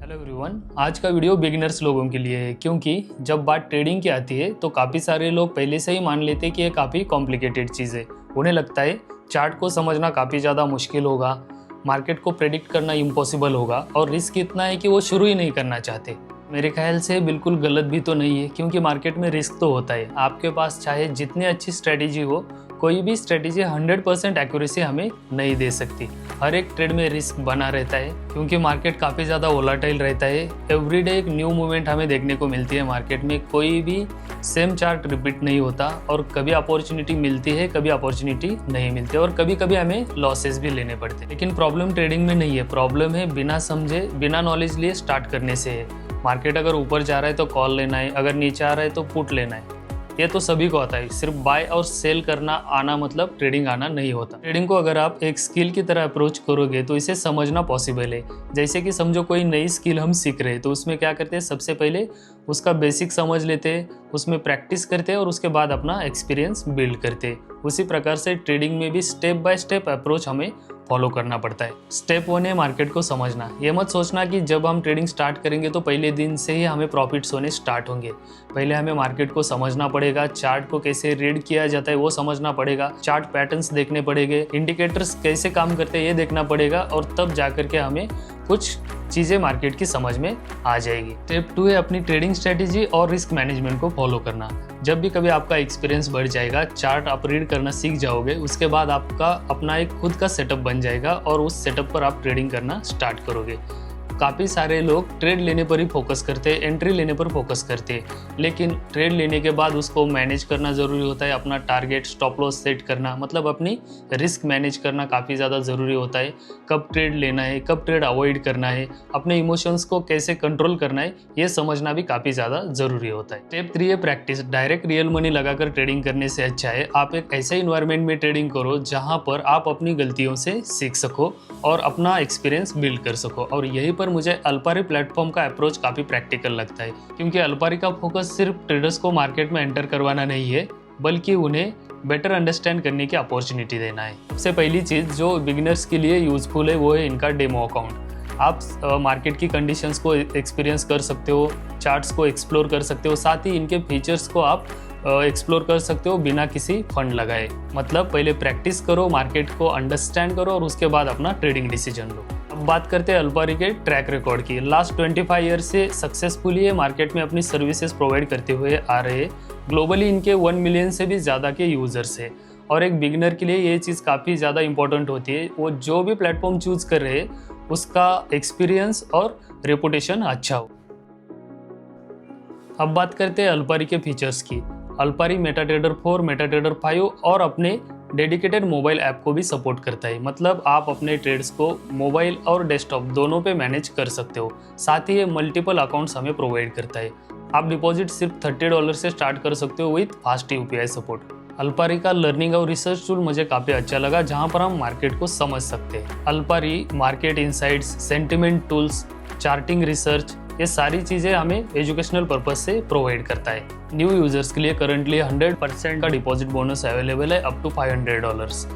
Hello everyone, आज का video beginners लोगों के लिए है क्योंकि जब बात ट्रेडिंग की आती है तो काफ़ी सारे लोग पहले से ही मान लेते हैं कि ये काफ़ी कॉम्प्लिकेटेड चीज़ है। उन्हें लगता है चार्ट को समझना काफ़ी ज़्यादा मुश्किल होगा, मार्केट को प्रेडिक्ट करना इम्पॉसिबल होगा और रिस्क इतना है कि वो शुरू ही नहीं करना चाहते। मेरे ख्याल से बिल्कुल गलत भी तो नहीं है क्योंकि मार्केट में रिस्क तो होता है। आपके पास चाहे जितनी अच्छी स्ट्रेटेजी हो, कोई भी स्ट्रेटेजी 100% एक्यूरेसी हमें नहीं दे सकती। हर एक ट्रेड में रिस्क बना रहता है क्योंकि मार्केट काफ़ी ज़्यादा वोलाटाइल रहता है। एवरीडे एक न्यू मूवमेंट हमें देखने को मिलती है मार्केट में। कोई भी सेम चार्ट रिपीट नहीं होता और कभी अपॉर्चुनिटी मिलती है, कभी अपॉर्चुनिटी नहीं मिलती और कभी कभी हमें लॉसेस भी लेने पड़ते हैं। लेकिन प्रॉब्लम ट्रेडिंग में नहीं है, प्रॉब्लम है बिना समझे, बिना नॉलेज लिए स्टार्ट करने से है। मार्केट अगर ऊपर जा रहा है तो कॉल लेना है, अगर नीचे आ रहा है तो पुट लेना है। ये तो सभी को आता है। सिर्फ बाय और सेल करना आना मतलब ट्रेडिंग आना नहीं होता। ट्रेडिंग को अगर आप एक स्किल की तरह अप्रोच करोगे तो इसे समझना पॉसिबल है। जैसे कि समझो कोई नई स्किल हम सीख रहे हैं तो उसमें क्या करते हैं, सबसे पहले उसका बेसिक समझ लेते हैं, उसमें प्रैक्टिस करते हैं और उसके बाद अपना एक्सपीरियंस बिल्ड करते हैं। उसी प्रकार से ट्रेडिंग में भी स्टेप बाय स्टेप अप्रोच हमें फॉलो करना पड़ता है। स्टेप 1 है मार्केट को समझना। ये मत सोचना कि जब हम ट्रेडिंग स्टार्ट करेंगे तो पहले दिन से ही हमें प्रॉफिट्स होने स्टार्ट होंगे। पहले हमें मार्केट को समझना पड़ेगा, चार्ट को कैसे रीड किया जाता है वो समझना पड़ेगा, चार्ट पैटर्न्स देखने पड़ेंगे, इंडिकेटर्स कैसे काम करते हैं ये देखना पड़ेगा और तब जाकर के हमें कुछ चीज़ें मार्केट की समझ में आ जाएगी। स्टेप 2 है अपनी ट्रेडिंग स्ट्रेटेजी और रिस्क मैनेजमेंट को फॉलो करना। जब भी कभी आपका एक्सपीरियंस बढ़ जाएगा, चार्ट आप रीड करना सीख जाओगे, उसके बाद आपका अपना एक खुद का सेटअप बन जाएगा और उस सेटअप पर आप ट्रेडिंग करना स्टार्ट करोगे। काफ़ी सारे लोग ट्रेड लेने पर ही फोकस करते हैं, एंट्री लेने पर फोकस करते हैं, लेकिन ट्रेड लेने के बाद उसको मैनेज करना ज़रूरी होता है। अपना टारगेट स्टॉप लॉस सेट करना मतलब अपनी रिस्क मैनेज करना काफ़ी ज़्यादा ज़रूरी होता है। कब ट्रेड लेना है, कब ट्रेड अवॉइड करना है, अपने इमोशंस को कैसे कंट्रोल करना है, ये समझना भी काफ़ी ज़्यादा ज़रूरी होता है। स्टेप 3 है प्रैक्टिस। डायरेक्ट रियल मनी लगाकर ट्रेडिंग करने से अच्छा है आप एक ऐसे इन्वायरमेंट में ट्रेडिंग करो जहाँ पर आप अपनी गलतियों से सीख सको और अपना एक्सपीरियंस बिल्ड कर सको। और यही पर मुझे अल्पारी प्लेटफॉर्म का अप्रोच काफ़ी प्रैक्टिकल लगता है क्योंकि अल्पारी का फोकस सिर्फ ट्रेडर्स को मार्केट में एंटर करवाना नहीं है बल्कि उन्हें बेटर अंडरस्टैंड करने की अपॉर्चुनिटी देना है। सबसे पहली चीज़ जो बिगिनर्स के लिए यूजफुल है वो है इनका डेमो अकाउंट। आप मार्केट की कंडीशंस को एक्सपीरियंस कर सकते हो, चार्ट्स को एक्सप्लोर कर सकते हो, साथ ही इनके फीचर्स को आप एक्सप्लोर कर सकते हो बिना किसी फंड लगाए। मतलब पहले प्रैक्टिस करो, मार्केट को अंडरस्टैंड करो और उसके बाद अपना ट्रेडिंग डिसीजन लो। अब बात करते हैं अल्पारी के ट्रैक रिकॉर्ड की। लास्ट 25 ईयर से सक्सेसफुली ये मार्केट में अपनी सर्विसेज प्रोवाइड करते हुए आ रहे हैं। ग्लोबली इनके 1 मिलियन से भी ज़्यादा के यूज़र्स है और एक बिगिनर के लिए ये चीज़ काफ़ी ज़्यादा इंपॉर्टेंट होती है। वो जो भी प्लेटफॉर्म चूज़ कर रहे हैं उसका एक्सपीरियंस और रेपुटेशन अच्छा हो। अब बात करते हैं अल्पारी के फीचर्स की। अल्पारी मेटाट्रेडर 4, मेटाट्रेडर 5 और अपने डेडिकेटेड मोबाइल ऐप को भी सपोर्ट करता है। मतलब आप अपने ट्रेड्स को मोबाइल और डेस्कटॉप दोनों पे मैनेज कर सकते हो। साथ ही ये मल्टीपल अकाउंट्स हमें प्रोवाइड करता है। आप डिपॉजिट सिर्फ $30 से स्टार्ट कर सकते हो विथ फास्ट UPI सपोर्ट। अल्पारी का लर्निंग और रिसर्च टूल मुझे काफ़ी अच्छा लगा जहाँ पर हम मार्केट को समझ सकते हैं। Alpari market insights, sentiment tools, charting research, ये सारी चीज़ें हमें एजुकेशनल पर्पस से प्रोवाइड करता है। न्यू यूजर्स के लिए करंटली 100% का डिपॉजिट बोनस अवेलेबल है अप टू $500।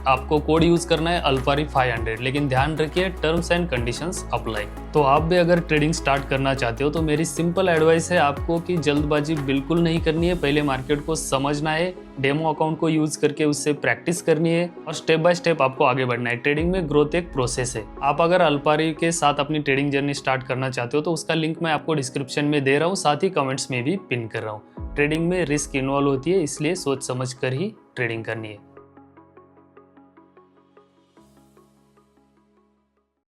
आपको कोड यूज़ करना है अल्पारी 500, लेकिन ध्यान रखिए टर्म्स एंड कंडीशंस अप्लाई। तो आप भी अगर ट्रेडिंग स्टार्ट करना चाहते हो तो मेरी सिंपल एडवाइस है आपको कि जल्दबाजी बिल्कुल नहीं करनी है। पहले मार्केट को समझना है, डेमो अकाउंट को यूज़ करके उससे प्रैक्टिस करनी है और स्टेप बाय स्टेप आपको आगे बढ़ना है। ट्रेडिंग में ग्रोथ एक प्रोसेस है। आप अगर अल्पारी के साथ अपनी ट्रेडिंग जर्नी स्टार्ट करना चाहते हो तो उसका लिंक मैं आपको डिस्क्रिप्शन में दे रहा हूँ, साथ ही कमेंट्स में भी पिन कर रहा हूँ। ट्रेडिंग में रिस्क इन्वॉल्व होती है, इसलिए सोच समझ कर ही ट्रेडिंग करनी है।